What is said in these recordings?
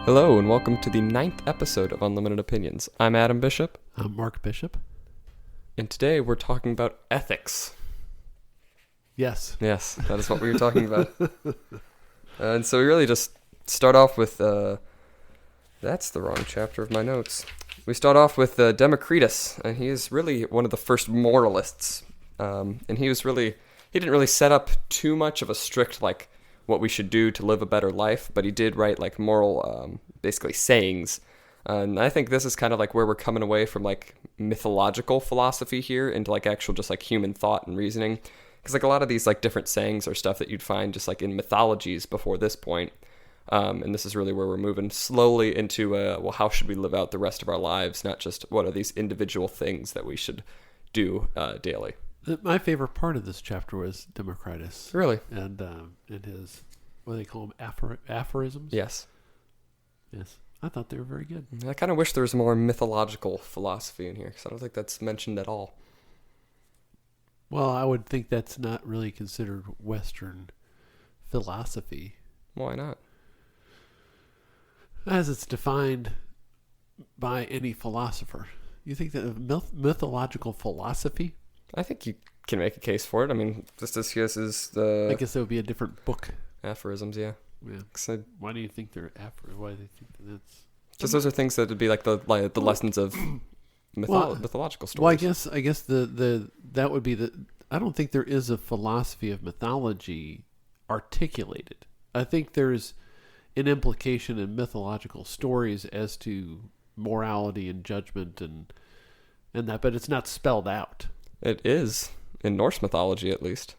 Hello, and welcome to the 9th episode of Unlimited Opinions. I'm Adam Bishop. I'm Mark Bishop. And today we're talking about ethics. Yes. Yes, that is what we were talking about. And so we really just start off with, that's the wrong chapter of my notes. We start off with Democritus, and he is really one of the first moralists. And he didn't really set up too much of a strict, what we should do to live a better life, but he did write moral, basically sayings. And I think this is kind of where we're coming away from mythological philosophy here into actual just human thought and reasoning. Because a lot of these different sayings are stuff that you'd find just in mythologies before this point. And this is really where we're moving slowly into, how should we live out the rest of our lives? Not just what are these individual things that we should do daily. My favorite part of this chapter was Democritus. Really? And his, what do they call them, aphorisms? Yes. Yes. I thought they were very good. I kind of wish there was more mythological philosophy in here, because I don't think that's mentioned at all. Well, I would think that's not really considered Western philosophy. Why not? As it's defined by any philosopher. You think that mythological philosophy? I think you can make a case for it. I mean, just as this is the... I guess that would be a different book. Aphorisms, yeah. Yeah. Why do you think they're why do you think that's... Just those are things that would be the lessons of mythological stories. Well, I guess the that would be the... I don't think there is a philosophy of mythology articulated. I think there's an implication in mythological stories as to morality and judgment and that, but it's not spelled out. It is, in Norse mythology at least.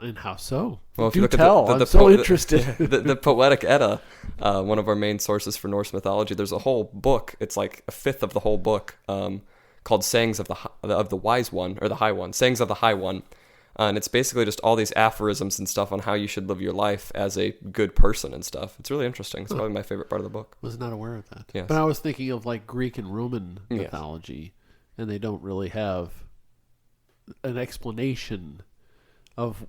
And how so? Well, if Do you look tell. at I'm so interested. The Poetic Edda, one of our main sources for Norse mythology, there's a whole book. It's a fifth of the whole book, called Sayings of the Wise One, or the High One. Sayings of the High One. And it's basically just all these aphorisms and stuff on how you should live your life as a good person and stuff. It's really interesting. It's probably my favorite part of the book. Was not aware of that. Yes. But I was thinking of Greek and Roman mythology, and they don't really have an explanation of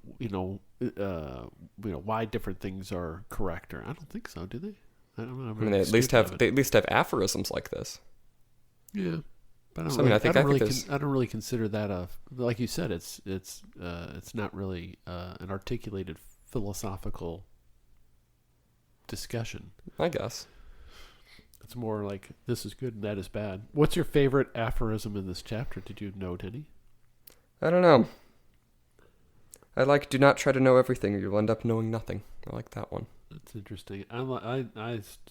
why different things are correct. Or I don't think so. Do they? I don't know. I mean, they at least have aphorisms like this. Yeah. But I don't really consider that like you said, it's not really an articulated philosophical discussion. I guess it's more like this is good and that is bad. What's your favorite aphorism in this chapter? Did you note any? I don't know. I do not try to know everything, or you'll end up knowing nothing. I like that one. That's interesting.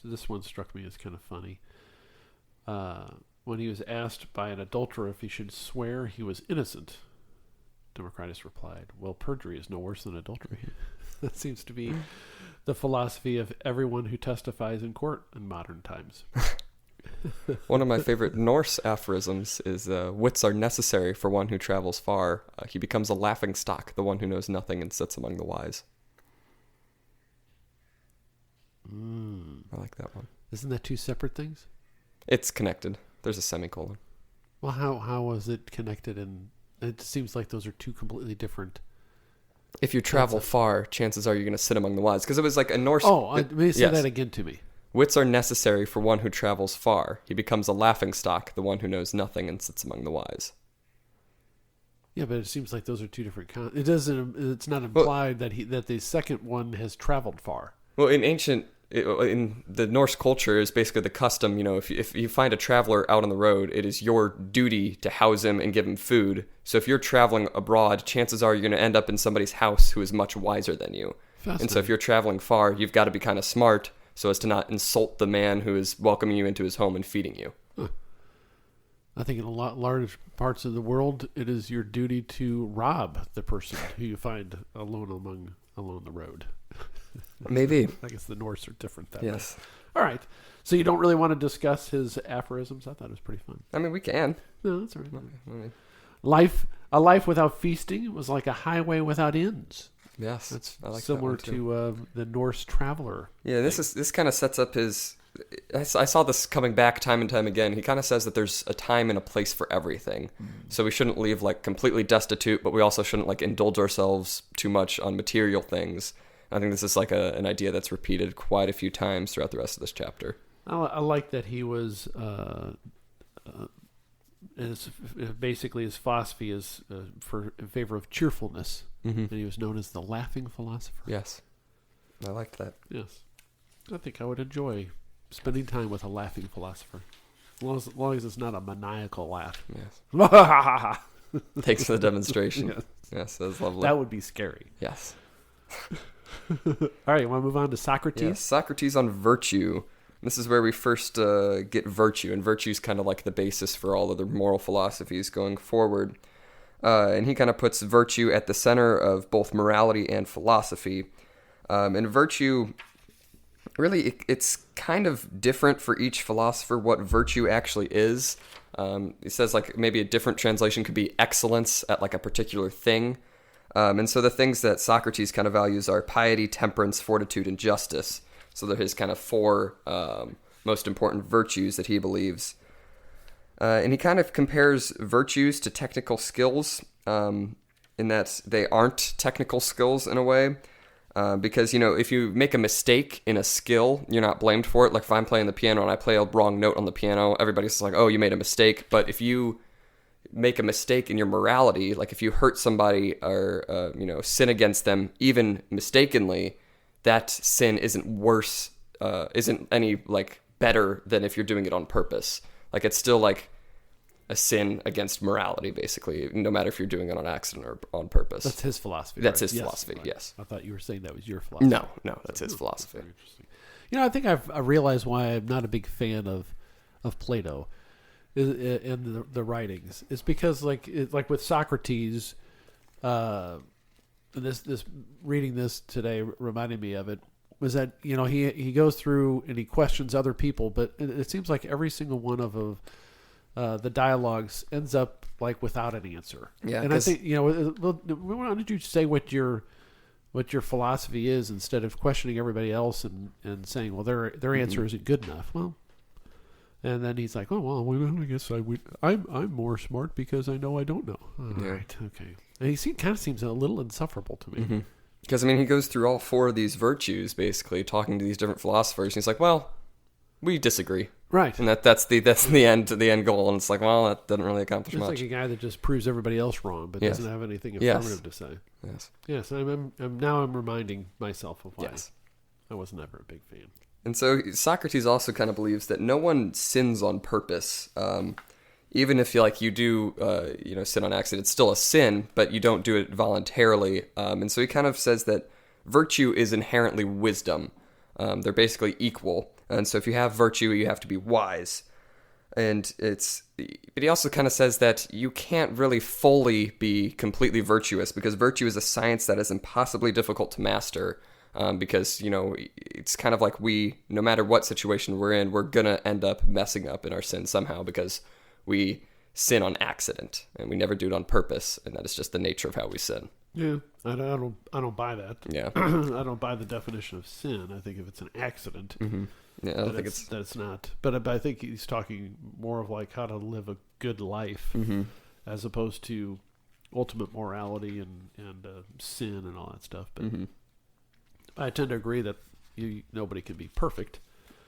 This one struck me as kind of funny. When he was asked by an adulterer if he should swear he was innocent, Democritus replied, "Well, perjury is no worse than adultery." That seems to be the philosophy of everyone who testifies in court in modern times. One of my favorite Norse aphorisms is, wits are necessary for one who travels far. He becomes a laughing stock, the one who knows nothing and sits among the wise. I like that one. Isn't that two separate things? It's connected. There's a semicolon. Well, how was it connected? And it seems like those are two completely different. If you travel far, chances are you're going to sit among the wise. Because it was a Norse... Say that again to me. Wits are necessary for one who travels far. He becomes a laughing stock, the one who knows nothing and sits among the wise. Yeah, but it seems like those are two different... It doesn't... It's not implied that the second one has traveled far. Well, in the Norse culture is basically the custom, if you find a traveler out on the road, it is your duty to house him and give him food. So if you're traveling abroad, chances are you're going to end up in somebody's house who is much wiser than you. And so if you're traveling far, you've got to be kind of smart so as to not insult the man who is welcoming you into his home and feeding you. Huh. I think in a lot large parts of the world, it is your duty to rob the person who you find alone the road. Maybe. I guess the Norse are different that way. Yes. All right. So you don't really want to discuss his aphorisms? I thought it was pretty fun. I mean, we can. No, that's all right. A life without feasting was like a highway without inns. Yes. That's I like similar that one to the Norse traveler. Yeah, this kind of sets up his... I saw this coming back time and time again. He kind of says that there's a time and a place for everything. So we shouldn't leave completely destitute, but we also shouldn't indulge ourselves too much on material things. I think this is an idea that's repeated quite a few times throughout the rest of this chapter. I like that he was basically his philosophy is in favor of cheerfulness, and he was known as the laughing philosopher. Yes, I liked that. Yes, I think I would enjoy spending time with a laughing philosopher, as long as it's not a maniacal laugh. Yes. Thanks for the demonstration. Yes, that's lovely. That would be scary. Yes. All right, you want to move on to Socrates? Yes, Socrates on virtue. This is where we first get virtue, and virtue is kind of like the basis for all of the moral philosophies going forward. And he kind of puts virtue at the center of both morality and philosophy. And virtue, really, it's kind of different for each philosopher what virtue actually is. He says like maybe a different translation could be excellence at like a particular thing. And so the things that Socrates kind of values are piety, temperance, fortitude, and justice. So they're his kind of four most important virtues that he believes. And he kind of compares virtues to technical skills in that they aren't technical skills in a way. Because, if you make a mistake in a skill, you're not blamed for it. Like if I'm playing the piano and I play a wrong note on the piano, everybody's like, oh, you made a mistake. But if you make a mistake in your morality, like if you hurt somebody or, sin against them, even mistakenly, that sin isn't worse, isn't any like better than if you're doing it on purpose. Like it's still like a sin against morality, basically, no matter if you're doing it on accident or on purpose. That's his philosophy. That's right? his philosophy, right. yes. I thought you were saying that was your philosophy. No, that's his philosophy. That's very interesting. I think I realized why I'm not a big fan of Plato in the writings. It's because like with Socrates, this reading this today reminded me of it, was that he goes through and he questions other people, but it seems like every single one of the dialogues ends up like without an answer. Yeah, and I think why don't you say what your philosophy is instead of questioning everybody else and saying, well, their answer isn't good enough. Well, and then he's like, oh well, I guess I'm more smart because I know I don't know. Right, okay. And he kind of seems a little insufferable to me. Because he goes through all four of these virtues, basically talking to these different philosophers. And he's like, well, we disagree. Right. And that's the end goal. And it's like, well, that doesn't really accomplish much. It's like a guy that just proves everybody else wrong, but doesn't have anything affirmative to say. Yes. Yes. I'm reminding myself of why Yes. I was never a big fan. And so Socrates also kind of believes that no one sins on purpose. Even if you do sin on accident, it's still a sin, but you don't do it voluntarily. And so he kind of says that virtue is inherently wisdom. They're basically equal. And so if you have virtue, you have to be wise. But he also kind of says that you can't really fully be completely virtuous because virtue is a science that is impossibly difficult to master. Because, it's kind of like no matter what situation we're in, we're going to end up messing up in our sin somehow because we sin on accident and we never do it on purpose. And that is just the nature of how we sin. Yeah, I don't buy that. Yeah. I don't buy the definition of sin. I think if it's an accident, Yeah, I don't think it's that it's not. But I think he's talking more of like how to live a good life as opposed to ultimate morality and sin and all that stuff. But I tend to agree that nobody can be perfect,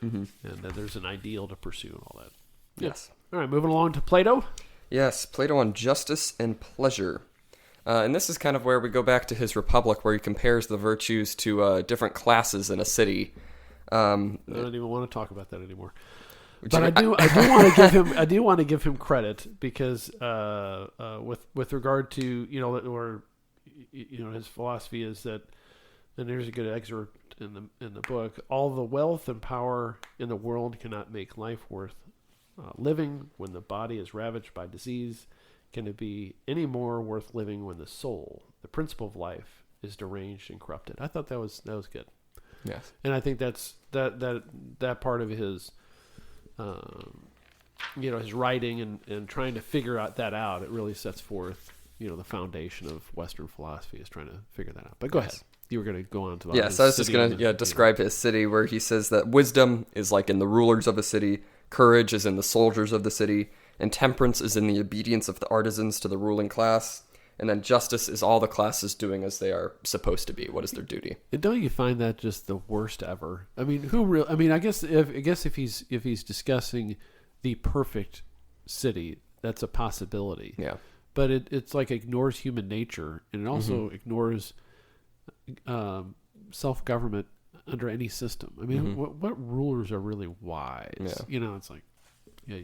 and that there's an ideal to pursue and all that. Yes. All right, moving along to Plato. Yes, Plato on justice and pleasure. And this is kind of where we go back to his Republic, where he compares the virtues to different classes in a city. I don't even want to talk about that anymore. But I do want to give him credit because with regard to his philosophy is that, and here's a good excerpt in the book: all the wealth and power in the world cannot make life worth living. When the body is ravaged by disease, can it be any more worth living when the soul, the principle of life, is deranged and corrupted? I thought that was good. Yes. And I think that's that part of his his writing and trying to figure that out. It really sets forth the foundation of Western philosophy is trying to figure that out. But go ahead. You were going to go on to the Yes, I was just going to describe his city, where he says that wisdom is like in the rulers of a city, courage is in the soldiers of the city, and temperance is in the obedience of the artisans to the ruling class. And then justice is all the classes doing as they are supposed to be. What is their duty? And don't you find that just the worst ever? I mean, who real? I mean, I guess if he's discussing the perfect city, that's a possibility. Yeah. But it's like ignores human nature, and it also ignores self-government under any system. I mean, what rulers are really wise? Yeah. You know, it's like, yeah.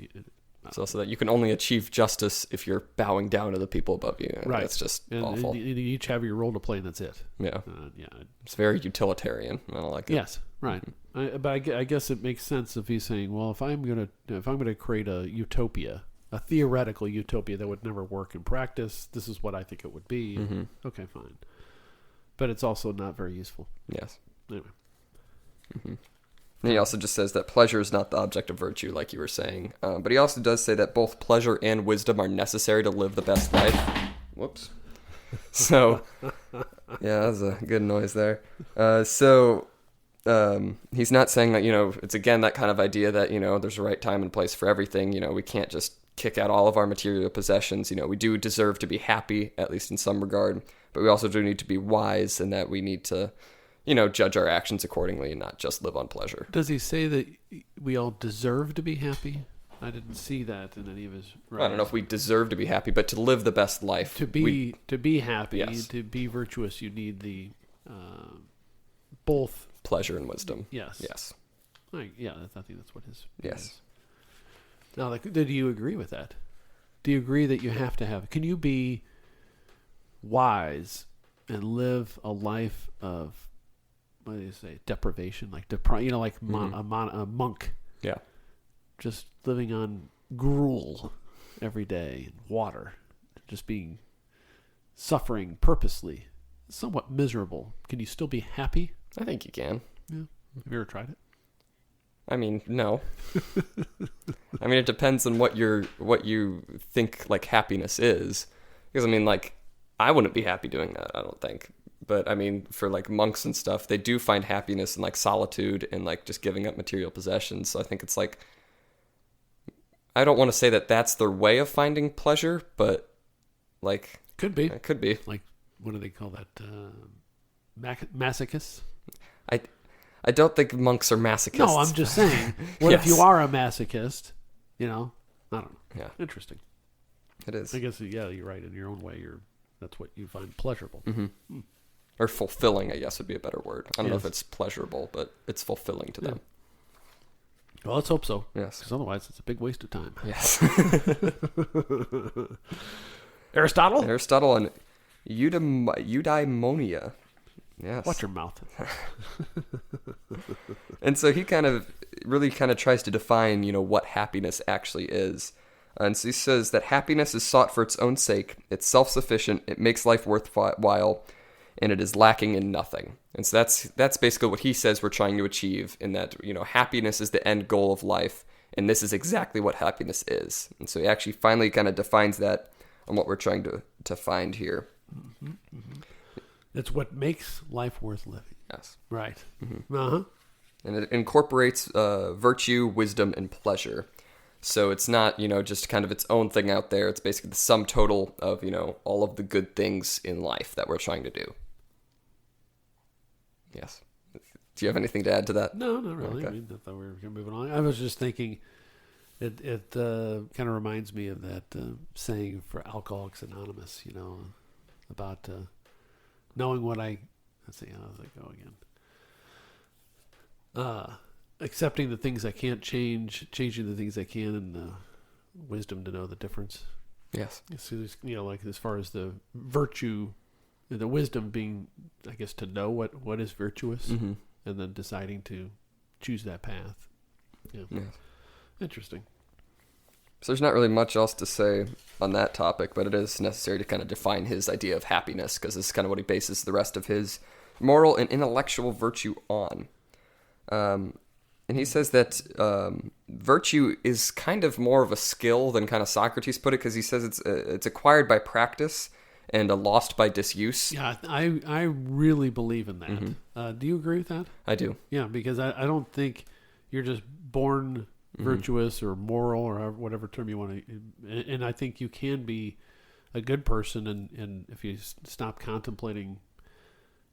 It's also that you can only achieve justice if you're bowing down to the people above you. Right. That's just and awful. you each have your role to play, and that's it. Yeah. Yeah. It's very utilitarian. I don't like it. Yes. Right. But I guess it makes sense if he's saying, well, if I'm gonna create a utopia, a theoretical utopia that would never work in practice, this is what I think it would be. Okay, fine. But it's also not very useful. Yes. Anyway. And he also just says that pleasure is not the object of virtue, like you were saying. But he also does say that both pleasure and wisdom are necessary to live the best life. Whoops. So, yeah, that was a good noise there. He's not saying that, it's again that kind of idea that, there's a right time and place for everything. We can't just kick out all of our material possessions. We do deserve to be happy, at least in some regard. But we also do need to be wise, and that we need to judge our actions accordingly and not just live on pleasure. Does he say that we all deserve to be happy? I didn't see that in any of his writings. I don't know if we deserve to be happy, but to live the best life. To be happy, yes. To be virtuous, you need the both pleasure and wisdom. Yes. Yes. I think that's what his. Yes. Is. Now, do you agree with that? Do you agree that you have to have? Can you be wise and live a life of, what do you say, deprivation, like a monk, yeah, just living on gruel every day and water, just suffering purposely, somewhat miserable. Can you still be happy? I think you can. Yeah. Have you ever tried it? I mean, no. I mean, it depends on what you think like happiness is, because I mean, like, I wouldn't be happy doing that, I don't think. But I mean, for like monks and stuff, they do find happiness in like solitude and like just giving up material possessions. So I think it's like, I don't want to say that that's their way of finding pleasure, but like, could be. It could be. Like, what do they call that? Masochists? I don't think monks are masochists. No, I'm just saying. What if you are a masochist? I don't know. Yeah. Interesting. It is. I guess, yeah, you're right. In your own way, that's what you find pleasurable. Or fulfilling, I guess, would be a better word. I don't know Yes. if it's pleasurable, but it's fulfilling to them. Well, let's hope so. Yes. Because otherwise, it's a big waste of time. Yes. Aristotle? Aristotle and eudaimonia. Yes. Watch your mouth. And so he really tries to define, what happiness actually is. And so he says that happiness is sought for its own sake, it's self-sufficient, it makes life worthwhile, and it is lacking in nothing. And so that's basically what he says we're trying to achieve, in that, happiness is the end goal of life, and this is exactly what happiness is. And so he actually finally kind of defines that on what we're trying to find here. It's what makes life worth living. Yes. Right. And it incorporates virtue, wisdom, and pleasure. So it's not, just kind of its own thing out there. It's basically the sum total of, all of the good things in life that we're trying to do. Yes. Do you have anything to add to that? No, not really. Okay. I mean, I thought we were moving on. I was just thinking, it kind of reminds me of that saying for Alcoholics Anonymous, about knowing what let's see, how does that go again? Accepting the things I can't change, changing the things I can, and wisdom to know the difference. Yes. So, like as far as the virtue, the wisdom being, I guess, to know what is virtuous, and then deciding to choose that path. Yeah. Yes. Interesting. So there's not really much else to say on that topic, but it is necessary to kind of define his idea of happiness, because this is kind of what he bases the rest of his moral and intellectual virtue on. And he says that virtue is kind of more of a skill than kind of Socrates put it, because he says it's acquired by practice and lost by disuse. Yeah, I really believe in that. Do you agree with that? I do. Yeah, because I don't think you're just born virtuous or moral or whatever term you want to. And I think you can be a good person, and if you stop contemplating,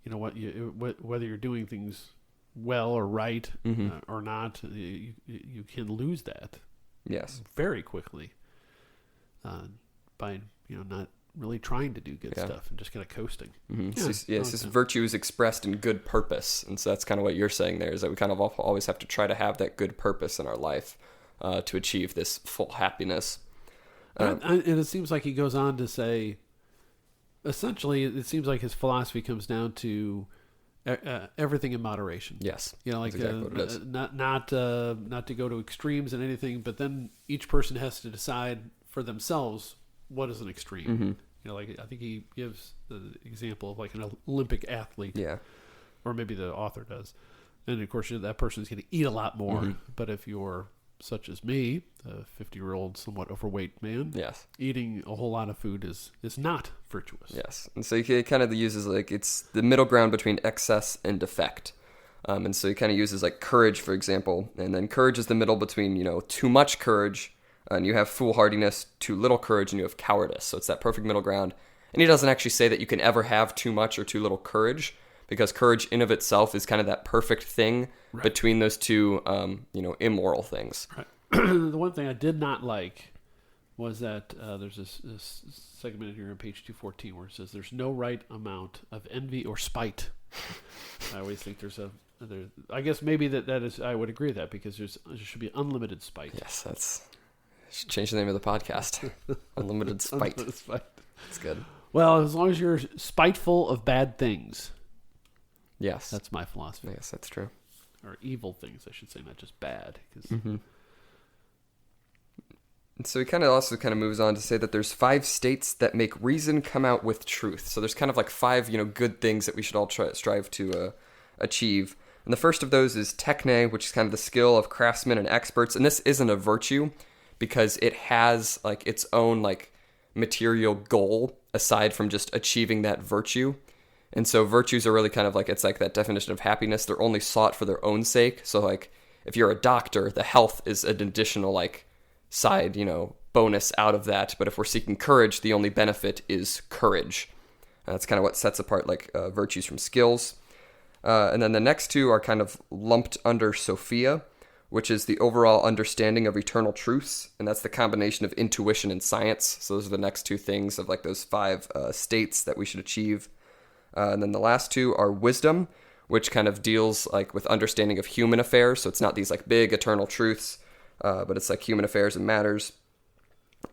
whether you're doing things well or right or not, you can lose that. Yes. Very quickly by not really trying to do good stuff and just kind of coasting. This virtue is expressed in good purpose, and so that's kind of what you're saying there, is that we kind of always have to try to have that good purpose in our life to achieve this full happiness. And it seems like he goes on to say, essentially, it seems like his philosophy comes down to everything in moderation. Yes, like exactly what it is. not to go to extremes and anything, but then each person has to decide for themselves what is an extreme. I think he gives the example of like an Olympic athlete, or maybe the author does, and of course that person's going to eat a lot more. But if you're such as me, a 50-year-old, somewhat overweight man, eating a whole lot of food is not virtuous. Yes, and so he kind of uses it's the middle ground between excess and defect. And so he kind of uses like courage, for example, and then courage is the middle between too much courage, and you have foolhardiness, too little courage, and you have cowardice. So it's that perfect middle ground. And he doesn't actually say that you can ever have too much or too little courage, because courage in of itself is kind of that perfect thing between those two, immoral things. Right. The one thing I did not like was that there's this segment here on page 214 where it says there's no right amount of envy or spite. I always think I guess maybe that is, I would agree with that, because there should be unlimited spite. Yes, should change the name of the podcast. Unlimited spite. Unlimited spite. That's good. Well, as long as you're spiteful of bad things. Yes. That's my philosophy. Yes, that's true. Or evil things, I should say, not just bad. And so he also moves on to say that there's 5 states that make reason come out with truth. So there's kind of like 5, good things that we should all strive to achieve. And the first of those is techne, which is kind of the skill of craftsmen and experts. And this isn't a virtue because it has like its own like material goal aside from just achieving that virtue. And so virtues are really kind of like, it's like that definition of happiness. They're only sought for their own sake. So like if you're a doctor, the health is an additional like side, bonus out of that. But if we're seeking courage, the only benefit is courage. That's kind of what sets apart like virtues from skills. And then the next two are kind of lumped under Sophia, which is the overall understanding of eternal truths. And that's the combination of intuition and science. So those are the next two things of like those 5 states that we should achieve. And then the last two are wisdom, which kind of deals like with understanding of human affairs. So it's not these like big eternal truths, but it's like human affairs and matters.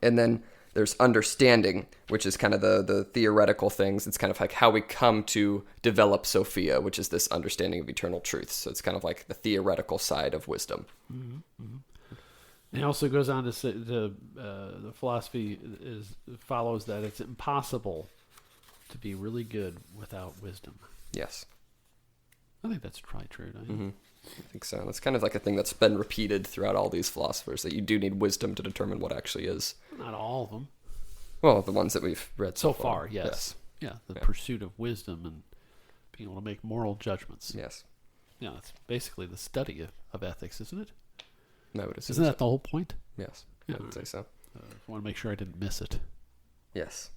And then there's understanding, which is kind of the theoretical things. It's kind of like how we come to develop Sophia, which is this understanding of eternal truths. So it's kind of like the theoretical side of wisdom. And he also goes on to say the philosophy follows that it's impossible to be really good without wisdom. Yes. I think that's probably true, don't you? I think so. That's kind of like a thing that's been repeated throughout all these philosophers, that you do need wisdom to determine what actually is. Not all of them. Well, the ones that we've read so far, yes. Yeah, the pursuit of wisdom and being able to make moral judgments. Yes. Yeah, it's basically the study of ethics, isn't it? No, it isn't that the whole point? Yes, yeah, I would say so. I want to make sure I didn't miss it. Yes.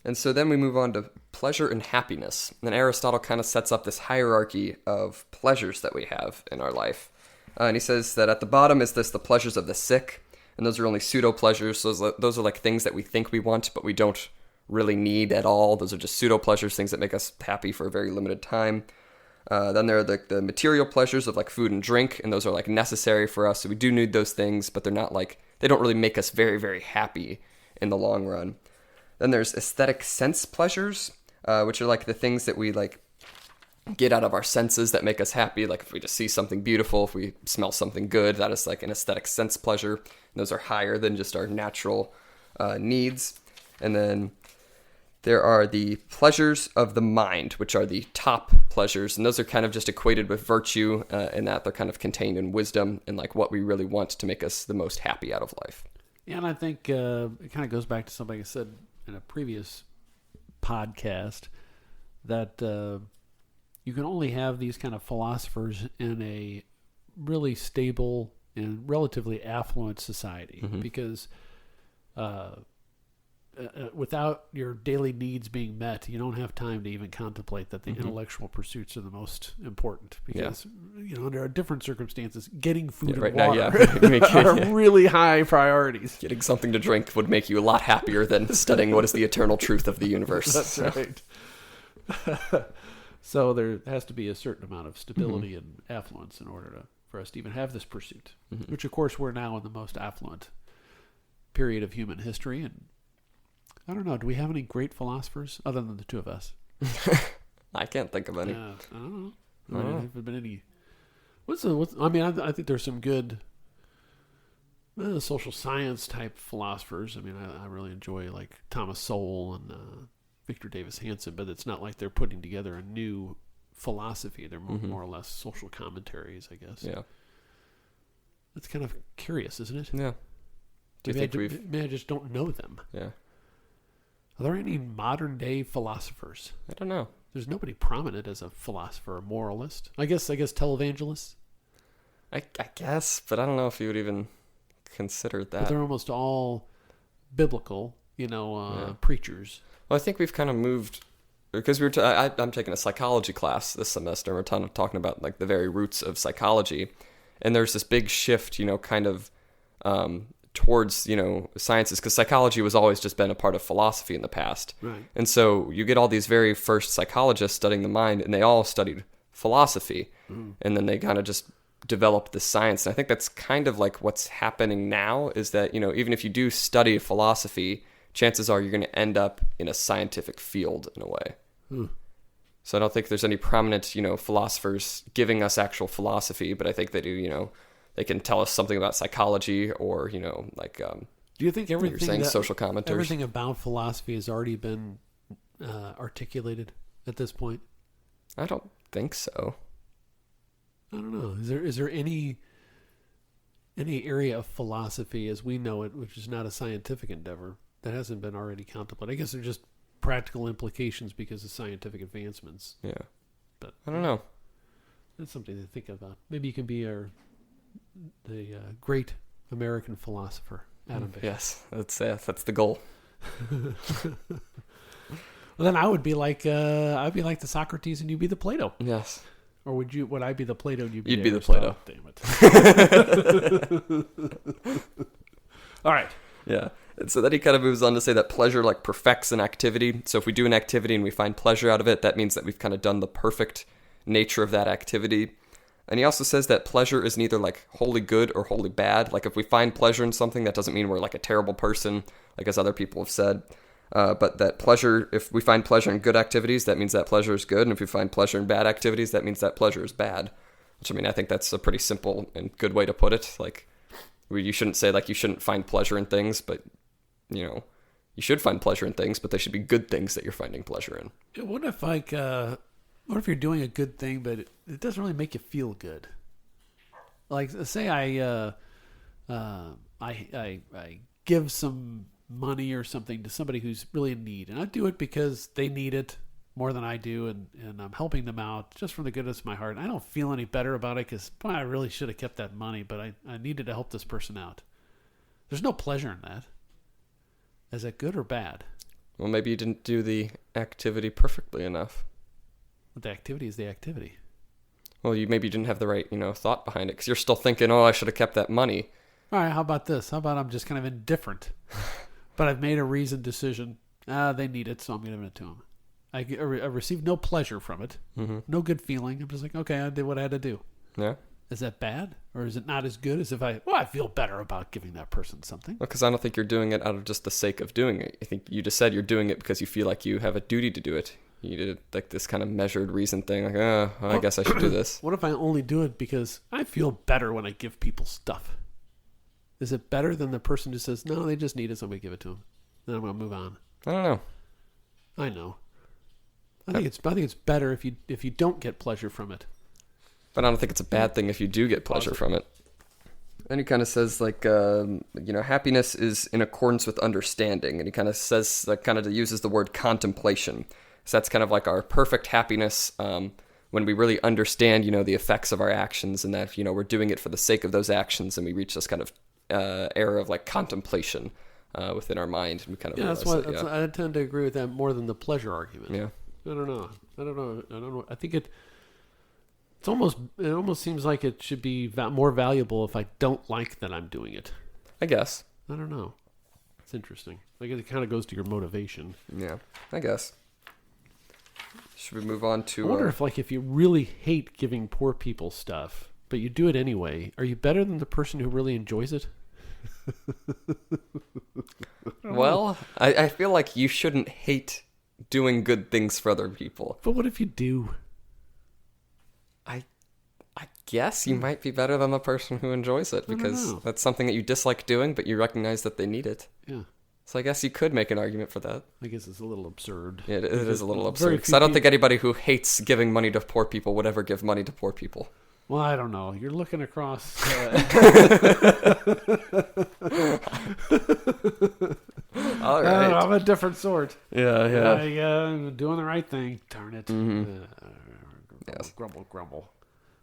And so then we move on to pleasure and happiness. And Aristotle kind of sets up this hierarchy of pleasures that we have in our life. And he says that at the bottom is the pleasures of the sick. And those are only pseudo-pleasures. So those are like things that we think we want, but we don't really need at all. Those are just pseudo-pleasures, things that make us happy for a very limited time. Then there are the material pleasures of like food and drink. And those are like necessary for us. So we do need those things, but they're not like, they don't really make us very, very happy in the long run. Then there's aesthetic sense pleasures, which are like the things that we like get out of our senses that make us happy. Like if we just see something beautiful, if we smell something good, that is like an aesthetic sense pleasure. And those are higher than just our natural needs. And then there are the pleasures of the mind, which are the top pleasures. And those are kind of just equated with virtue in that they're kind of contained in wisdom and like what we really want to make us the most happy out of life. Yeah, and I think it kind of goes back to something I said in a previous podcast, that you can only have these kind of philosophers in a really stable and relatively affluent society, because without your daily needs being met, you don't have time to even contemplate that the intellectual pursuits are the most important. Because, under different circumstances, getting food and water are really high priorities. Getting something to drink would make you a lot happier than studying what is the eternal truth of the universe. That's right. So there has to be a certain amount of stability and affluence in order for us to even have this pursuit, which, of course, we're now in the most affluent period of human history. And I don't know, do we have any great philosophers other than the two of us? I can't think of any. I don't know. Have there been any? I think there's some good social science type philosophers. I mean, I really enjoy like Thomas Sowell and Victor Davis Hanson, but it's not like they're putting together a new philosophy. They're more or less social commentaries, I guess. Yeah. That's kind of curious, isn't it? Yeah. Maybe I just don't know them. Yeah. Are there any modern day philosophers? I don't know. There's nobody prominent as a philosopher, a moralist. I guess televangelists. I guess, but I don't know if you would even consider that. But they're almost all biblical, preachers. Well, I think we've kind of moved, because I'm taking a psychology class this semester. We're talking about like the very roots of psychology, and there's this big shift, kind of towards, sciences, because psychology was always just been a part of philosophy in the past. Right. And so you get all these very first psychologists studying the mind, and they all studied philosophy, and then they kind of just developed this science. And I think that's kind of like what's happening now, is that, even if you do study philosophy, chances are you're going to end up in a scientific field in a way. So I don't think there's any prominent, philosophers giving us actual philosophy, but I think they do, they can tell us something about psychology or, like... do you think everything social commentaries? Everything about philosophy has already been articulated at this point? I don't think so. I don't know. Is there any area of philosophy as we know it, which is not a scientific endeavor, that hasn't been already contemplated? I guess they're just practical implications because of scientific advancements. Yeah. But I don't know. That's something to think about. Maybe you can be the great American philosopher, Adam Bishop. Yes, that's the goal. Well, then I would be like I'd be like the Socrates and you'd be the Plato. Yes. Or would I be the Plato and you'd be the Plato? Damn it. All right. Yeah. And so then he kind of moves on to say that pleasure like perfects an activity. So if we do an activity and we find pleasure out of it, that means that we've kind of done the perfect nature of that activity. And he also says that pleasure is neither like wholly good or wholly bad. Like if we find pleasure in something, that doesn't mean we're like a terrible person, like as other people have said. But that pleasure, if we find pleasure in good activities, that means that pleasure is good. And if we find pleasure in bad activities, that means that pleasure is bad. Which, I think that's a pretty simple and good way to put it. Like, you shouldn't say like you shouldn't find pleasure in things, but, you should find pleasure in things, but they should be good things that you're finding pleasure in. What if you're doing a good thing, but it doesn't really make you feel good? Like, say I give some money or something to somebody who's really in need, and I do it because they need it more than I do, and I'm helping them out just from the goodness of my heart. I don't feel any better about it because, boy, I really should have kept that money, but I needed to help this person out. There's no pleasure in that. Is that good or bad? Well, maybe you didn't do the activity perfectly enough. But the activity is the activity. Well, maybe you didn't have the right, thought behind it, because you're still thinking, I should have kept that money. All right, how about this? How about I'm just kind of indifferent, but I've made a reasoned decision. They need it, so I'm giving it to them. I received no pleasure from it, no good feeling. I'm just like, okay, I did what I had to do. Yeah. Is that bad? Or is it not as good as if I feel better about giving that person something? Well, because I don't think you're doing it out of just the sake of doing it. I think you just said you're doing it because you feel like you have a duty to do it. You did like this kind of measured reason thing, like, I guess I should do this. What if I only do it because I feel better when I give people stuff? Is it better than the person who says, no, they just need it, so I'm going to give it to them. Then I'm going to move on. I don't know. I know. I think it's better if you don't get pleasure from it. But I don't think it's a bad thing if you do get pleasure from it. And he kind of says, like, happiness is in accordance with understanding. And he kind of says, like, kind of uses the word contemplation. So that's kind of like our perfect happiness when we really understand, the effects of our actions, and that, we're doing it for the sake of those actions, and we reach this kind of era of, like, contemplation. within our mind. We kind of Yeah, realize that's why I tend to agree with that more than the pleasure argument. Yeah. I don't know. I think it almost seems like it should be more valuable if I don't like that I'm doing it. I guess. I don't know. It's interesting. Like it kind of goes to your motivation. Yeah, I guess. Should we move on to... I wonder if you really hate giving poor people stuff, but you do it anyway, are you better than the person who really enjoys it? Well, I feel like you shouldn't hate doing good things for other people. But what if you do? I guess you might be better than the person who enjoys it, because that's something that you dislike doing, but you recognize that they need it. Yeah. So I guess you could make an argument for that. I guess it's a little absurd. Yeah, it is a little absurd. Because I don't think anybody who hates giving money to poor people would ever give money to poor people. Well, I don't know. You're looking across... All right. I'm a different sort. Yeah. I'm doing the right thing. Darn it. Mm-hmm. Yes. Grumble.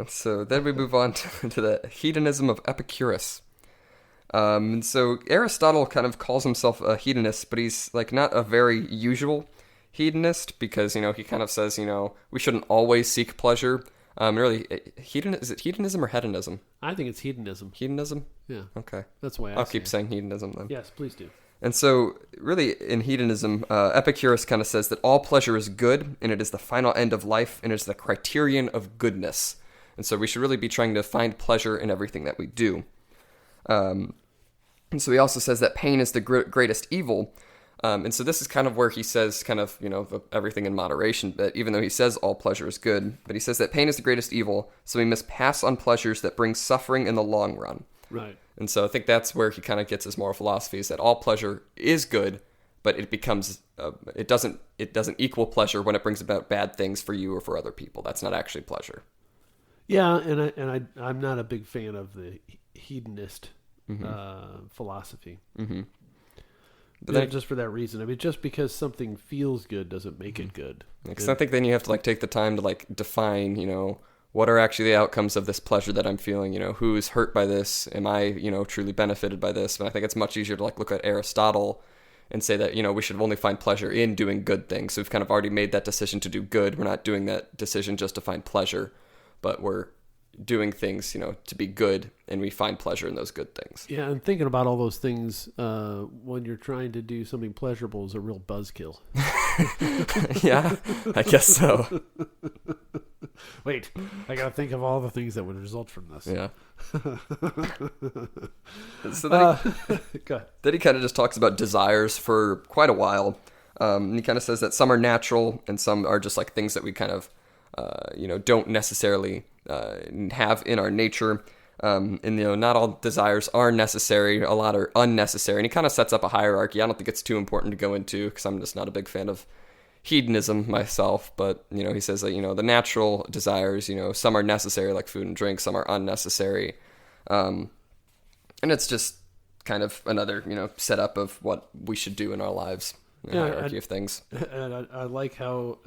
So then we move on to the hedonism of Epicurus. And so Aristotle kind of calls himself a hedonist, but he's like not a very usual hedonist, because, he kind of says, we shouldn't always seek pleasure. Really, is it hedonism or hedonism? I think it's hedonism. Hedonism? Yeah. Okay. That's the way I'll keep saying hedonism then. Yes, please do. And so, really, in hedonism, Epicurus kind of says that all pleasure is good, and it is the final end of life, and it is the criterion of goodness. And so we should really be trying to find pleasure in everything that we do. And so he also says that pain is the greatest evil. And so this is kind of where he says everything in moderation, but even though he says all pleasure is good, but he says that pain is the greatest evil, so we must pass on pleasures that bring suffering in the long run. Right. And so I think that's where he kind of gets his moral philosophy, is that all pleasure is good, but it becomes it doesn't equal pleasure when it brings about bad things for you or for other people. That's not actually pleasure. Yeah, and I'm not a big fan of the hedonist philosophy. Mm-hmm. But then, just for that reason. I mean, just because something feels good doesn't make it good. Because I think then you have to take the time to define, what are actually the outcomes of this pleasure that I'm feeling? Who's hurt by this? Am I, truly benefited by this? And I think it's much easier to look at Aristotle and say that, we should only find pleasure in doing good things. So we've kind of already made that decision to do good. We're not doing that decision just to find pleasure, but we're doing things, to be good, and we find pleasure in those good things. Yeah, and thinking about all those things when you're trying to do something pleasurable is a real buzzkill. Yeah, I guess so. Wait, I gotta think of all the things that would result from this. Yeah. So then he kind of just talks about desires for quite a while. And he kind of says that some are natural and some are just things that we kind of, don't necessarily have in our nature. And not all desires are necessary. A lot are unnecessary. And he kind of sets up a hierarchy. I don't think it's too important to go into, because I'm just not a big fan of hedonism myself. But, he says that, the natural desires, some are necessary, like food and drink. Some are unnecessary. And it's just kind of another, setup of what we should do in our lives. Hierarchy of things. And I like how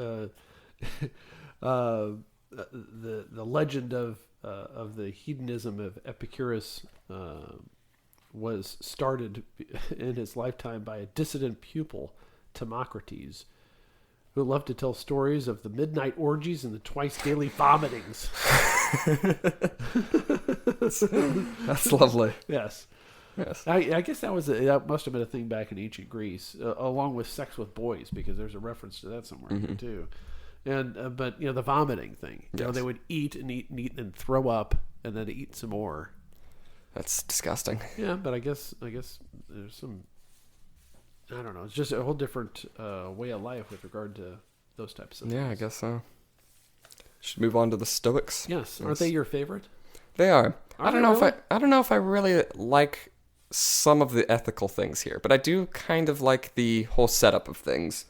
the legend of the hedonism of Epicurus was started in his lifetime by a dissident pupil, Democritus, who loved to tell stories of the midnight orgies and the twice daily vomitings. That's lovely. Yes. Yes. I guess that must have been a thing back in ancient Greece, along with sex with boys, because there's a reference to that somewhere here too. And but the vomiting thing, they would eat and eat and eat and throw up and then eat some more. That's disgusting. Yeah, but I guess there's some, I don't know. It's just a whole different way of life with regard to those types of things. Yeah, I guess so. Should move on to the Stoics. Yes, aren't they your favorite? They are. I don't know if I really like some of the ethical things here, but I do kind of like the whole setup of things.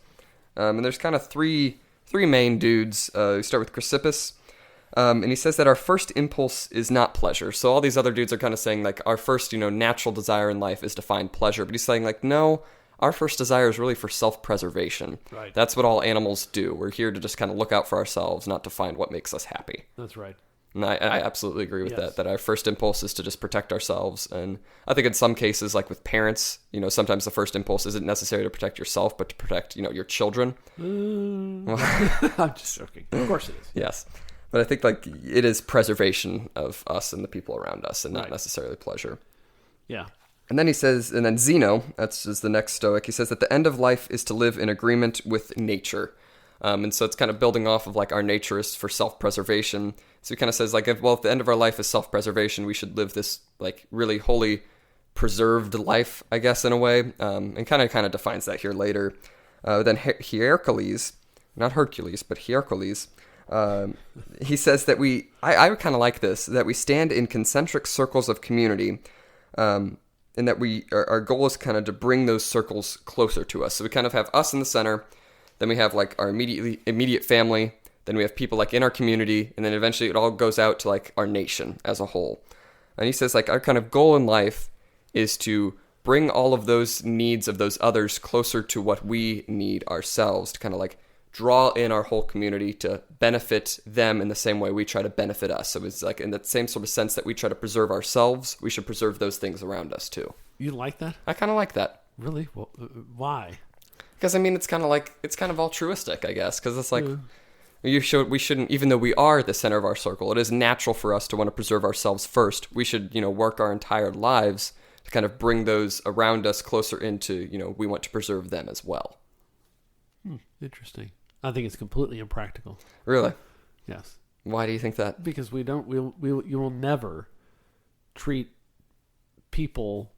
And there's kind of three main dudes. We start with Chrysippus, and he says that our first impulse is not pleasure. So all these other dudes are kind of saying our first, natural desire in life is to find pleasure. But he's saying no, our first desire is really for self-preservation. Right. That's what all animals do. We're here to just kind of look out for ourselves, not to find what makes us happy. That's right. And I absolutely agree with Yes. that our first impulse is to just protect ourselves. And I think in some cases, like with parents, sometimes the first impulse isn't necessary to protect yourself, but to protect, your children. I'm just joking. Of course it is. Yes. But I think like it is preservation of us and the people around us and not Right. necessarily pleasure. Yeah. And then he says, and then Zeno, that's is the next Stoic, he says that the end of life is to live in agreement with nature. And so it's kind of building off of like our nature is for self-preservation. So he kind of says like, if the end of our life is self-preservation, we should live this like really holy, preserved life, I guess, in a way. And kind of defines that here later. Then Hierocles, not Hercules, but Hierocles, he says that I kind of like this, that we stand in concentric circles of community, and that our goal is kind of to bring those circles closer to us. So we kind of have us in the center. Then we have like our immediate family. Then we have people like in our community. And then eventually it all goes out to like our nation as a whole. And he says like our kind of goal in life is to bring all of those needs of those others closer to what we need ourselves, to kind of like draw in our whole community to benefit them in the same way we try to benefit us. So it's like in that same sort of sense that we try to preserve ourselves, we should preserve those things around us too. You like that? I kind of like that. Really? Well, why? Because I mean, it's kind of altruistic, I guess. Because it's like we shouldn't, even though we are the center of our circle, it is natural for us to want to preserve ourselves first. We should, work our entire lives to kind of bring those around us closer into, we want to preserve them as well. Interesting. I think it's completely impractical. Really? Yes. Why do you think that? Because you will never treat people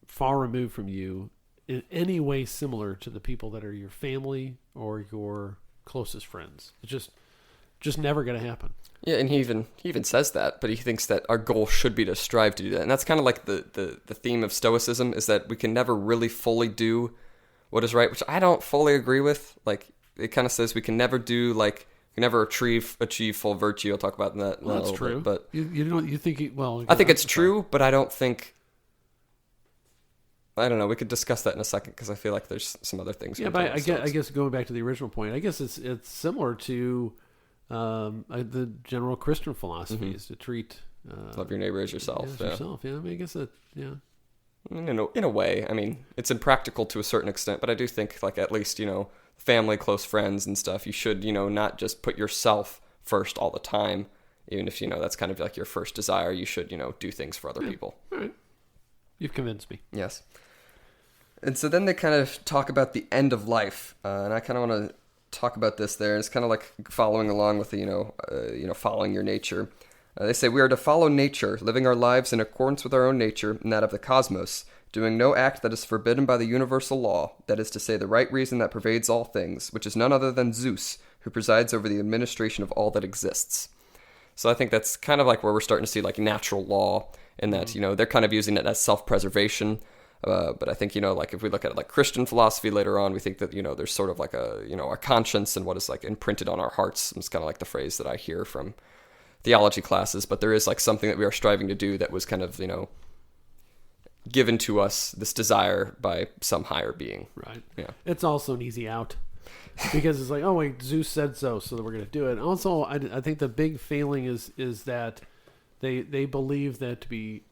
far removed from you in any way similar to the people that are your family or your closest friends. It's just never going to happen. Yeah, and he even says that, but he thinks that our goal should be to strive to do that. And that's kind of like the theme of Stoicism, is that we can never really fully do what is right, which I don't fully agree with. Like, it kind of says we can never achieve full virtue. I'll talk about that. Well, that's true. Bit, but you think I think it's true, but I don't think. I don't know. We could discuss that in a second because I feel like there's some other things. Yeah, but I guess going back to the original point, I guess it's similar to the general Christian philosophy is to treat love your neighbor as yourself. As yourself. Yeah, I mean, I guess that. Yeah. In a way, I mean, it's impractical to a certain extent, but I do think, like, at least, family, close friends and stuff, you should, not just put yourself first all the time. Even if, that's kind of like your first desire, you should, do things for other people. All right. You've convinced me. Yes. And so then they kind of talk about the end of life, and I kind of want to talk about this there. It's kind of like following along with the, following your nature. They say we are to follow nature, living our lives in accordance with our own nature and that of the cosmos, doing no act that is forbidden by the universal law, that is to say, the right reason that pervades all things, which is none other than Zeus, who presides over the administration of all that exists. So I think that's kind of like where we're starting to see like natural law, in that, they're kind of using it as self-preservation. But I think, like if we look at like Christian philosophy later on, we think that, there's sort of like our conscience and what is like imprinted on our hearts. It's kind of like the phrase that I hear from theology classes, but there is like something that we are striving to do that was kind of, given to us, this desire by some higher being. Right. Yeah. It's also an easy out because it's like, oh wait, Zeus said so that we're going to do it. And also, I think the big failing is that they believe that to be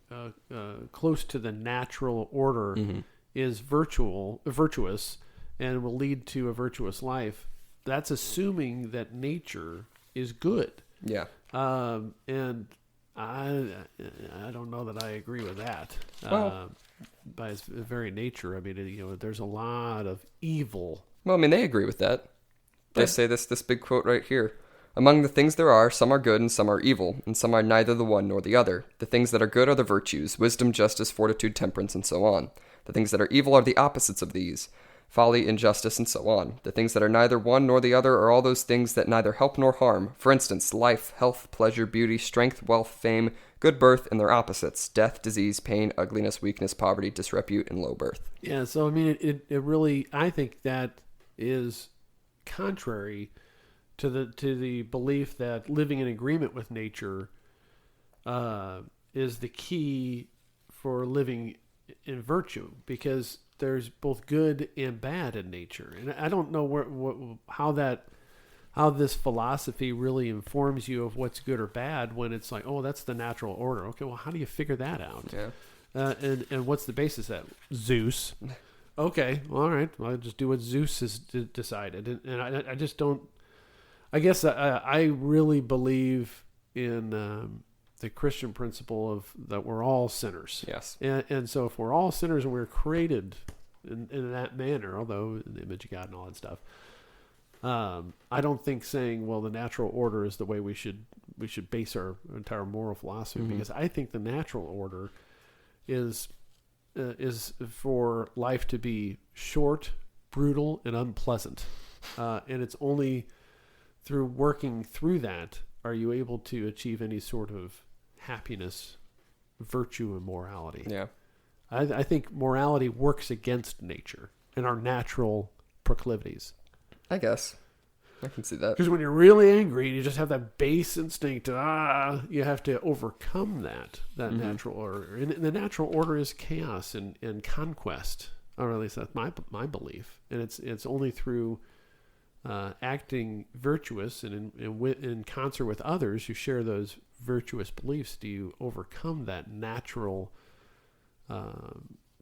close to the natural order is virtuous and will lead to a virtuous life. That's assuming that nature is good. Yeah. And I don't know that I agree with that. Well, by its very nature, I mean, there's a lot of evil. Well, I mean, they agree with that. They say this big quote right here. Among the things there are, some are good and some are evil, and some are neither the one nor the other. The things that are good are the virtues, wisdom, justice, fortitude, temperance, and so on. The things that are evil are the opposites of these, folly, injustice, and so on. The things that are neither one nor the other are all those things that neither help nor harm. For instance, life, health, pleasure, beauty, strength, wealth, fame, good birth, and their opposites, death, disease, pain, ugliness, weakness, poverty, disrepute, and low birth. Yeah, so I mean, it really, I think that is contrary to the belief that living in agreement with nature is the key for living in virtue, because there's both good and bad in nature, and I don't know how how this philosophy really informs you of what's good or bad when it's like, oh, that's the natural order. Okay, well, how do you figure that out? Yeah. And what's the basis of that? Zeus. Okay, well, all right. Well, I'll just do what Zeus has decided. And I just don't... I guess I really believe in the Christian principle of that we're all sinners. Yes. And so if we're all sinners and we're created in that manner, although in the image of God and all that stuff, I don't think saying, well, the natural order is the way we should base our entire moral philosophy, because I think the natural order is for life to be short, brutal, and unpleasant. And it's only through working through that are you able to achieve any sort of happiness, virtue, and morality. Yeah. I think morality works against nature and our natural proclivities. I guess. I can see that. Because when you're really angry, you just have that base instinct. You have to overcome that natural order. And the natural order is chaos and conquest. Or at least that's my belief. And it's only through acting virtuous and in concert with others who share those virtuous beliefs do you overcome that natural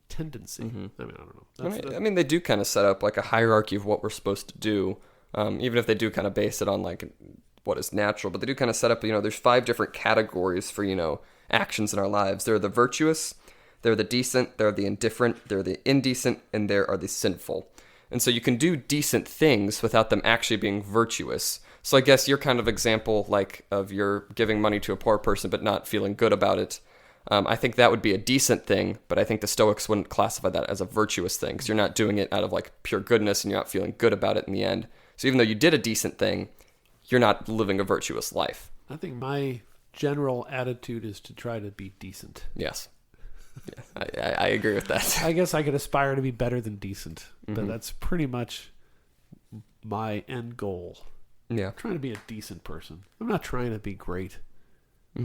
tendency. I mean, I don't know. I mean, they do kind of set up like a hierarchy of what we're supposed to do, even if they do kind of base it on like what is natural. But they do kind of set up, there's 5 different categories for, actions in our lives. There are the virtuous, there are the decent, there are the indifferent, there are the indecent, and there are the sinful. And so you can do decent things without them actually being virtuous. So I guess your kind of example, like of you're giving money to a poor person but not feeling good about it, I think that would be a decent thing, but I think the Stoics wouldn't classify that as a virtuous thing, because you're not doing it out of like pure goodness and you're not feeling good about it in the end. So even though you did a decent thing, you're not living a virtuous life. I think my general attitude is to try to be decent. Yes. Yeah, I agree with that. I guess I could aspire to be better than decent, but that's pretty much my end goal. Yeah. I'm trying to be a decent person. I'm not trying to be great. I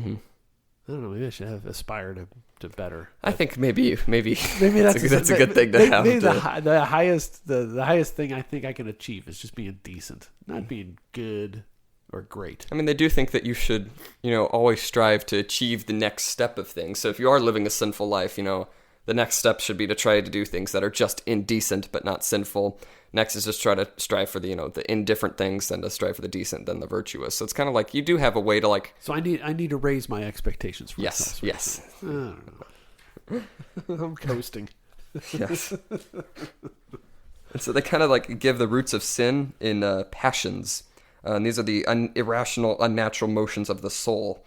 don't know. Maybe I should aspire to better. I think maybe that's a good thing to have. Maybe the highest thing I think I can achieve is just being decent, not being good or great. I mean, they do think that you should, always strive to achieve the next step of things. So if you are living a sinful life, the next step should be to try to do things that are just indecent but not sinful. Next is just try to strive for the, the indifferent things, then to strive for the decent, then the virtuous. So it's kind of like you do have a way to like... So I need to raise my expectations for myself. Yes. I don't know. I'm coasting. Yes. And so they kind of like give the roots of sin in passions. And these are the irrational, unnatural motions of the soul.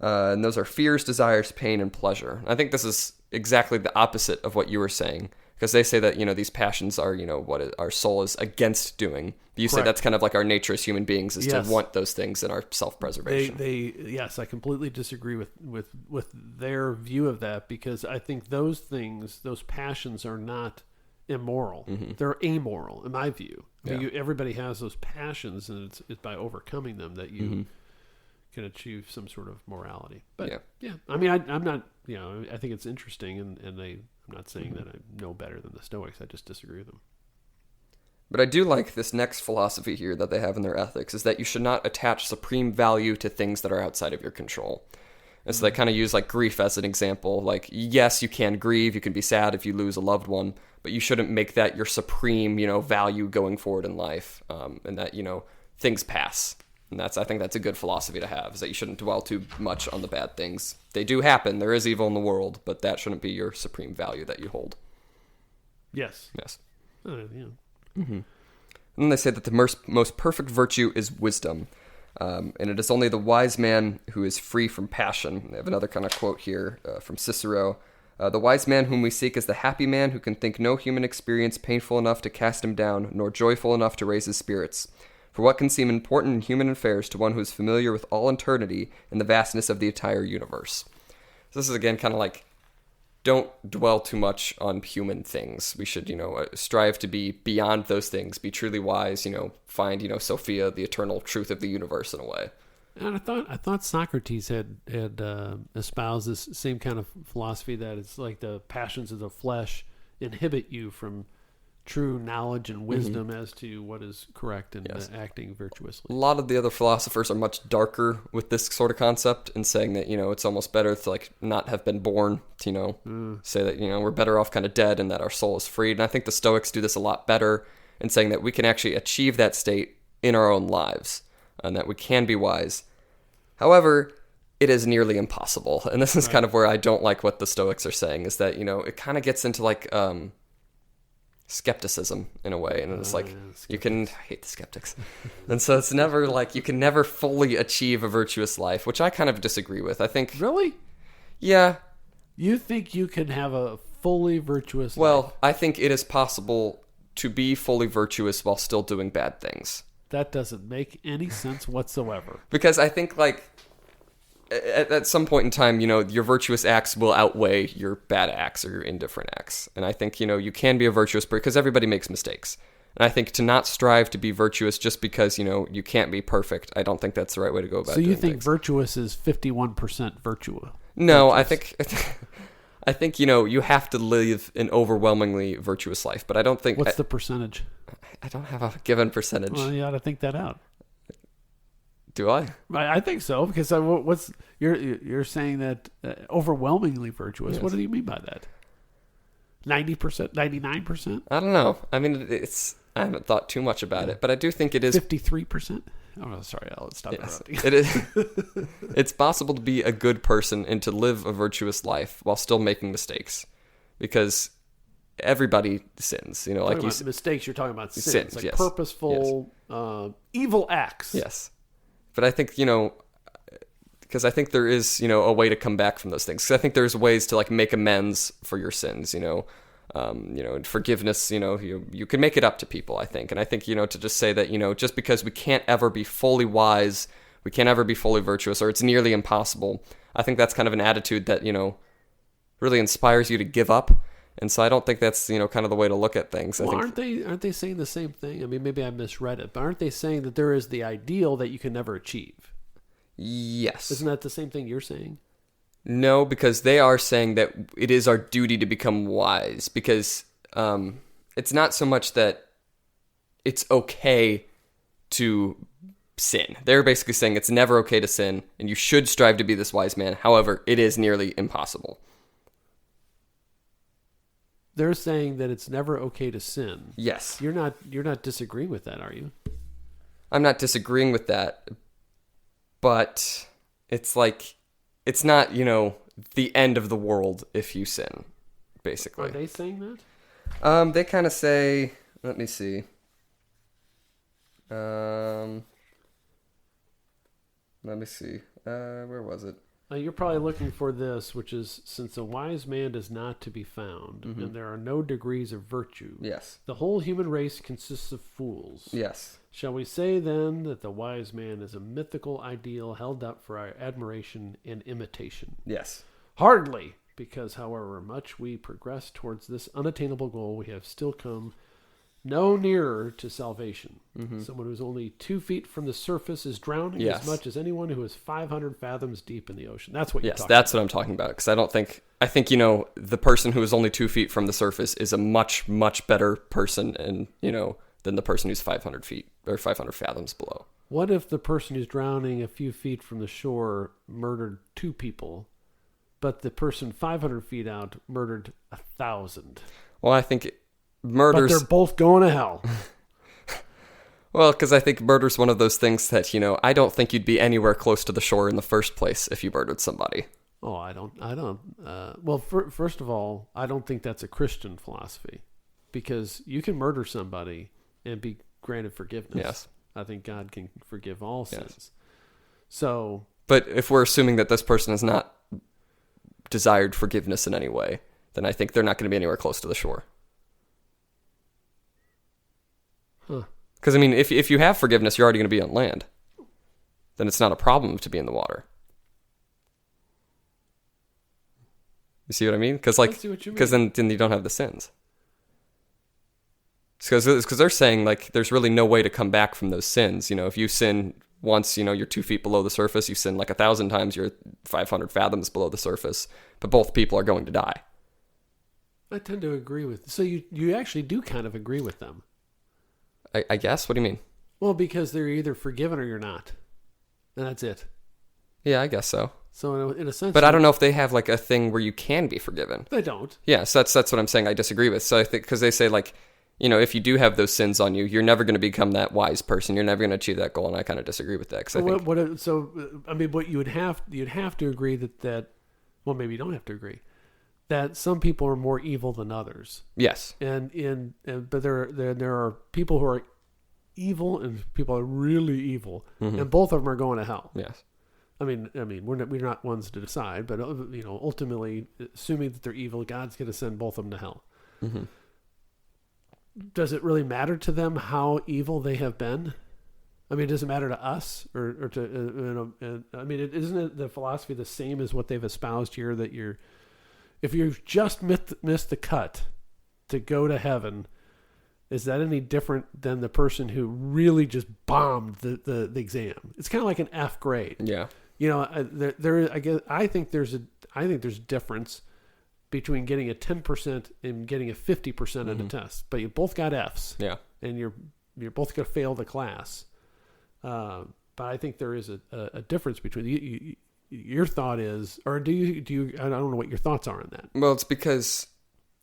And those are fears, desires, pain, and pleasure. I think this is exactly the opposite of what you were saying. Because they say that, these passions are, what our soul is against doing. You say that's kind of like our nature as human beings is to want those things in our self-preservation. Yes, I completely disagree with their view of that, because I think those things, those passions are not immoral. They're amoral, in my view. I mean, everybody has those passions, and it's by overcoming them that you can achieve some sort of morality. But I mean, I'm not, I think it's interesting, and I'm not saying that I know better than the Stoics. I just disagree with them. But I do like this next philosophy here that they have in their ethics, is that you should not attach supreme value to things that are outside of your control. And so they kind of use like grief as an example. Like, yes, you can grieve, you can be sad if you lose a loved one, but you shouldn't make that your supreme, value going forward in life. And that, things pass. And I think that's a good philosophy to have, is that you shouldn't dwell too much on the bad things. They do happen. There is evil in the world, but that shouldn't be your supreme value that you hold. Yes. And then they say that the most perfect virtue is wisdom. And it is only the wise man who is free from passion. They have another kind of quote here from Cicero. The wise man whom we seek is the happy man who can think no human experience painful enough to cast him down, nor joyful enough to raise his spirits. For what can seem important in human affairs to one who is familiar with all eternity and the vastness of the entire universe? So this is again kind of like, don't dwell too much on human things. We should, strive to be beyond those things, be truly wise, find, Sophia, the eternal truth of the universe in a way. And I thought Socrates had espoused this same kind of philosophy, that it's like the passions of the flesh inhibit you from true knowledge and wisdom as to what is correct and acting virtuously. A lot of the other philosophers are much darker with this sort of concept and saying that, it's almost better to like not have been born, to, say that, we're better off kind of dead and that our soul is freed. And I think the Stoics do this a lot better in saying that we can actually achieve that state in our own lives and that we can be wise. However, it is nearly impossible. And this is kind of where I don't like what the Stoics are saying, is that, it kind of gets into like skepticism in a way. And it's like, I hate the skeptics. And so it's never like, you can never fully achieve a virtuous life, which I kind of disagree with. I think... Really? Yeah. You think you can have a fully virtuous life? Well, I think it is possible to be fully virtuous while still doing bad things. That doesn't make any sense whatsoever. Because I think, like, at some point in time, your virtuous acts will outweigh your bad acts or your indifferent acts. And I think, you can be a virtuous person because everybody makes mistakes. And I think to not strive to be virtuous just because, you can't be perfect, I don't think that's the right way to go about it. So you think virtuous is 51% virtue? No, virtuous. I think, you have to live an overwhelmingly virtuous life. But I don't think... What's the percentage? I don't have a given percentage. Well, you ought to think that out. Do I? I think so, because you're saying that overwhelmingly virtuous. Yes. What do you mean by that? 90%, 99%? I don't know. I mean, I haven't thought too much about it, but I do think it is 53%. Oh, sorry, I'll stop interrupting. It is. It's possible to be a good person and to live a virtuous life while still making mistakes, because everybody sins. Like mistakes. You're talking about sins, like yes. Purposeful, evil acts. Yes. But I think, because I think there is, a way to come back from those things. Because I think there's ways to, like, make amends for your sins, and forgiveness, you can make it up to people, I think. And I think, to just say that, just because we can't ever be fully wise, we can't ever be fully virtuous, or it's nearly impossible, I think that's kind of an attitude that, really inspires you to give up. And so I don't think that's, kind of the way to look at things. Well, I think, aren't they saying the same thing? I mean, maybe I misread it, but aren't they saying that there is the ideal that you can never achieve? Yes. Isn't that the same thing you're saying? No, because they are saying that it is our duty to become wise, because it's not so much that it's okay to sin. They're basically saying it's never okay to sin, and you should strive to be this wise man. However, it is nearly impossible. They're saying that it's never okay to sin. Yes. You're not disagreeing with that, are you? I'm not disagreeing with that, but it's like, it's not, the end of the world if you sin, basically. Are they saying that? They kind of say, let me see. Let me see. Where was it? You're probably looking for this, which is, since a wise man is not to be found, and there are no degrees of virtue. Yes. The whole human race consists of fools. Yes. Shall we say, then, that the wise man is a mythical ideal held up for our admiration and imitation? Yes. Hardly, because however much we progress towards this unattainable goal, we have still come no nearer to salvation. Someone who's only 2 feet from the surface is drowning as much as anyone who is 500 fathoms deep in the ocean. That's what you're talking about. Yes, that's what I'm talking about. Because I think, the person who is only 2 feet from the surface is a much, much better person and, than the person who's 500 feet or 500 fathoms below. What if the person who's drowning a few feet from the shore murdered 2 people, but the person 500 feet out murdered 1,000? Well, I think murder's... But they're both going to hell. Well, because I think murder's one of those things that, I don't think you'd be anywhere close to the shore in the first place if you murdered somebody. Oh, I don't. Well, first of all, I don't think that's a Christian philosophy, because you can murder somebody and be granted forgiveness. Yes. I think God can forgive all sins. Yes. So... But if we're assuming that this person has not desired forgiveness in any way, then I think they're not going to be anywhere close to the shore. Huh. Because, if you have forgiveness, you're already going to be on land. Then it's not a problem to be in the water. You see what I mean? Because then you don't have the sins. Because they're saying, there's really no way to come back from those sins. If you sin once, you're 2 feet below the surface. You sin 1,000 times, you're 500 fathoms below the surface. But both people are going to die. I tend to agree with. So you actually do kind of agree with them. I guess. What do you mean? Well, because they're either forgiven or you're not, and that's it. Yeah, I guess so. So in a sense, But I don't know if they have like a thing where you can be forgiven. They don't. Yeah, so that's what I'm saying. I disagree with. So I think because they say like, if you do have those sins on you, you're never going to become that wise person. You're never going to achieve that goal, and I kind of disagree with that. Cause What you'd have to agree that well, maybe you don't have to agree that some people are more evil than others. Yes. But there are people who are evil and people who are really evil, and both of them are going to hell. Yes. I mean, we're not ones to decide, but ultimately, assuming that they're evil, God's going to send both of them to hell. Mm-hmm. Does it really matter to them how evil they have been? I mean, does it matter to us or to? Isn't it the philosophy the same as what they've espoused here? That if you've just missed the cut to go to heaven, is that any different than the person who really just bombed the exam? It's kind of like an F grade. Yeah. I think there's a difference between getting a 10% and getting a 50% on a test, but you both got Fs. Yeah. And you're both going to fail the class. But I think there is a difference between your thought is, or do you? I don't know what your thoughts are on that. Well, it's because,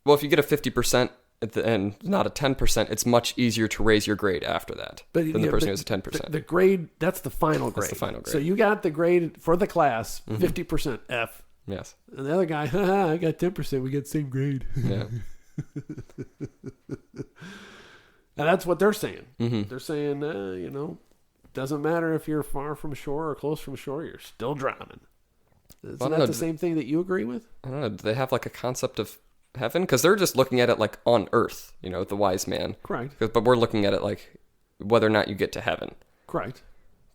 if you get a 50% at the end, not a 10%, it's much easier to raise your grade after that than the person who has a 10%. The grade, that's the final grade. That's the final grade. So you got the grade for the class, 50% F. Yes. And the other guy, I got 10%. We get the same grade. Yeah. And that's what they're saying. Mm-hmm. They're saying, doesn't matter if you're far from shore or close from shore, you're still drowning. Isn't that the same thing that you agree with? I don't know. Do they have like a concept of heaven? Because they're just looking at it like on earth, the wise man. Correct. But we're looking at it like whether or not you get to heaven. Correct.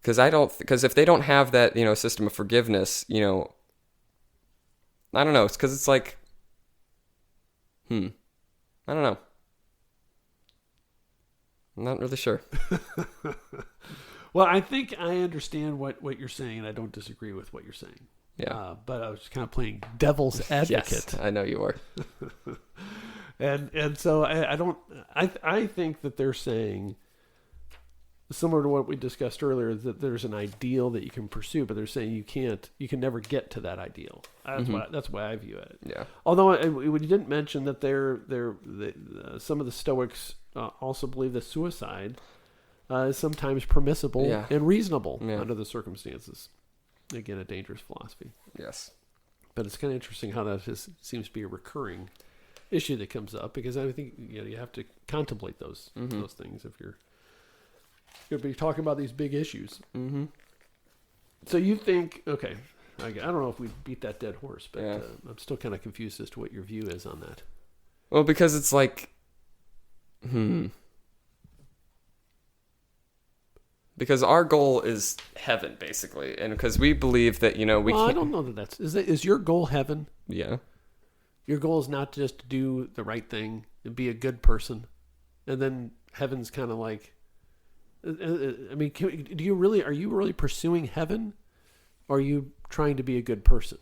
Because if they don't have that, system of forgiveness, I don't know. It's because it's like, I don't know. I'm not really sure. Well, I think I understand what you're saying, and I don't disagree with what you're saying. Yeah. But I was just kind of playing devil's advocate. Yes, I know you are. and so I think that they're saying, similar to what we discussed earlier, that there's an ideal that you can pursue, but they're saying you can never get to that ideal. That's why I view it. Yeah. Although we didn't mention that some of the Stoics also believe that suicide is sometimes permissible and reasonable under the circumstances. Again, a dangerous philosophy. Yes. But it's kind of interesting how that seems to be a recurring issue that comes up, because I think you have to contemplate those things if you're going to be talking about these big issues. Mm-hmm. So you think, okay, I don't know if we beat that dead horse, but I'm still kind of confused as to what your view is on that. Well, because it's like, because our goal is heaven, basically, and because we believe that we can't. I don't know that is your goal heaven? Yeah. Your goal is not just to do the right thing and be a good person, and then heaven's kind of like. I mean, are you really pursuing heaven, or are you trying to be a good person?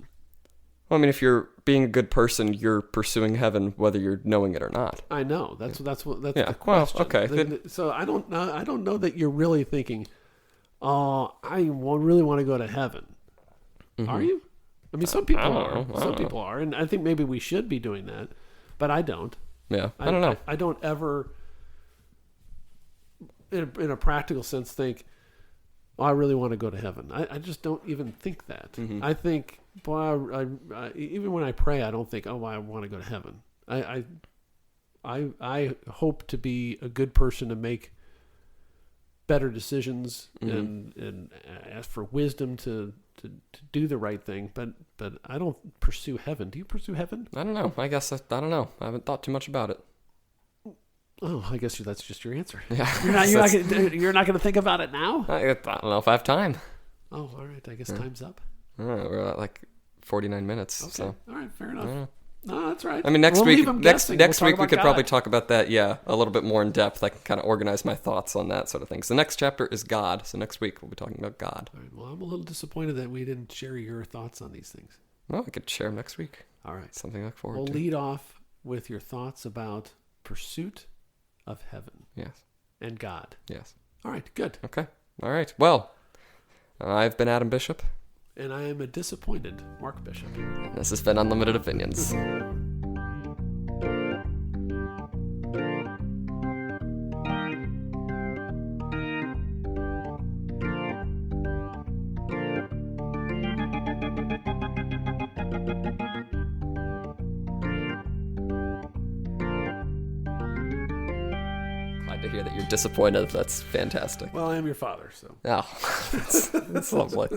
Well, I mean, if you're being a good person, you're pursuing heaven, whether you're knowing it or not. I know that's the question. Well, okay. So I don't know that you're really thinking, oh, I really want to go to heaven. Mm-hmm. Are you? I mean, some people are. Some people are, and I think maybe we should be doing that, but I don't. Yeah, I don't know. I don't ever, in a practical sense, think, oh, I really want to go to heaven. I just don't even think that. Mm-hmm. I think, boy, even when I pray, I don't think, oh, I want to go to heaven. I hope to be a good person and make better decisions and ask for wisdom to do the right thing. But I don't pursue heaven. Do you pursue heaven? I don't know. I guess I don't know. I haven't thought too much about it. Oh, I guess that's just your answer. Yeah. You're not going to think about it now? I don't know if I have time. Oh, all right. I guess time's up. We're at like 49 minutes. Okay. So. All right. Fair enough. No, that's right. I mean, next week we could God. probably talk about that, a little bit more in depth. I can kind of organize my thoughts on that sort of thing. So the next chapter is God. So next week we'll be talking about God. All right, well, I'm a little disappointed that we didn't share your thoughts on these things. Well, I could share them next week. All right. Something to look forward to. We'll lead off with your thoughts about pursuit of heaven Yes. and God. Yes. All right, good. Okay. All right. Well, I've been Adam Bishop. And I am a disappointed Mark Bishop. This has been Unlimited Opinions. Glad to hear that you're disappointed. That's fantastic. Well, I am your father, so. Oh, that's lovely.